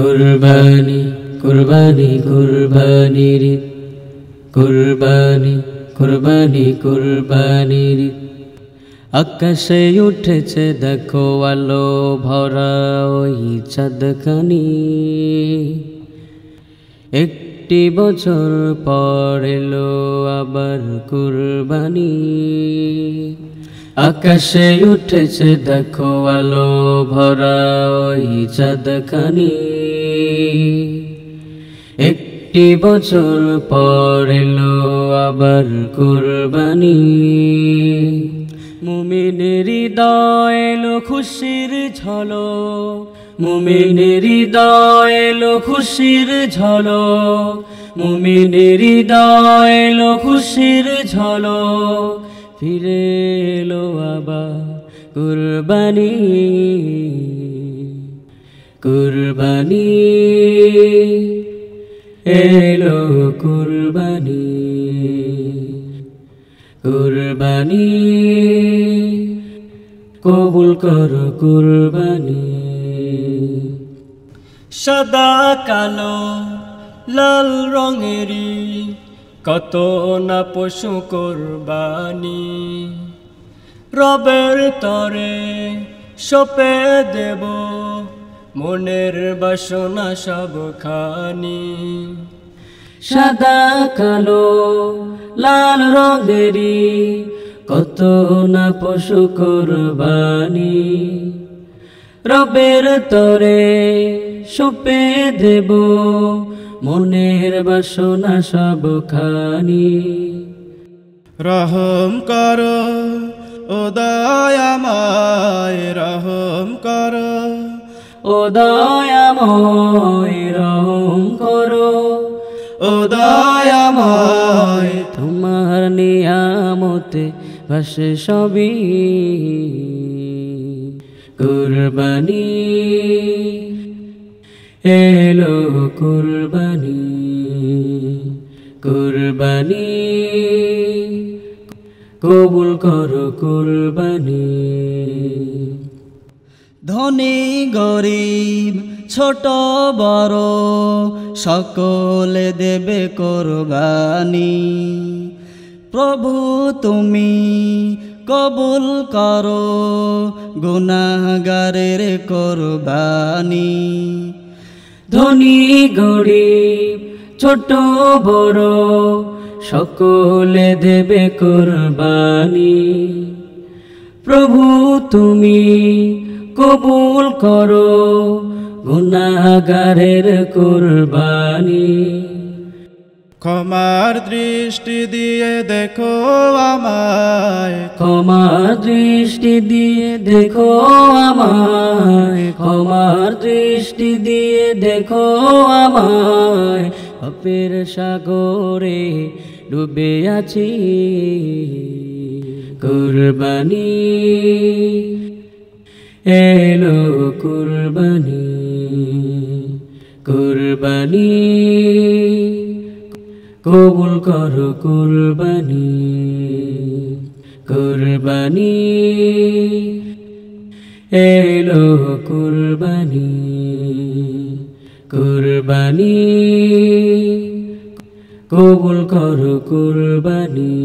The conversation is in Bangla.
কুরবানি কুরবানি কুরবানির ঈদ, কুরবানি কুরবানি কুরবানির ঈদ। আকাশে উঠেছে দেখো আলো ভরা ওই চাঁদখানি, একটি বছর পর এলো আবার কুরবানি। আকাশে উঠেছে দেখো আলো ভরা ওই চাঁদখানি, একটি বছর পর এলো আবার কুরবানি। মুমিনের হৃদয় এলো খুশির ঝলক, মুমিনের হৃদয় এলো খুশির ঝলক, মুমিনের হৃদয় এলো খুশির ঝলক। ফিরে এলো আবার কুরবানি, কুরবানি এলো কুরবানি, কুরবানি কবুল করো কুরবানি। সাদা কালো লাল রঙেরই কত না পশু কুরবানি, রবের তরে সপে দেব মনের বাসনা সবখানি। সাদা কালো লাল রঙেরই কত না পশু কুরবানি, রবের তরে সপে দেব মনের বাসনা সবখানি। রহম করো ও দয়াময়, রহম করো ও দয়াময় রহম করো, ও দয়াময়। তোমার নিয়ামতে ভাসে সবই কুরবানি, এলো কুরবানি, কুরবানি কবুল করো কুরবানি। ধনী গরিব ছোট বড় সকলে দেবে কুরবানি। প্রভু তুমি কবুল করো গুনাহগারের কুরবানি। ধনী গরিব ছোট বড় সকলে দেবে কুরবানি। প্রভু তুমি কবুল করো গুনাহগারের কুরবানি। ক্ষমার দৃষ্টি দিয়ে দেখো আমায়, ক্ষমার দৃষ্টি দিয়ে দেখো আমায়, ক্ষমার দৃষ্টি দিয়ে দেখো আমায়। পাপের সাগরে ডুবে আছি কুরবানি, এলো কুরবানি, কুরবানি কবুল করো কুরবানি, কুরবানি এলো কুরবানি, কুরবানি কবুল করো কুরবানি।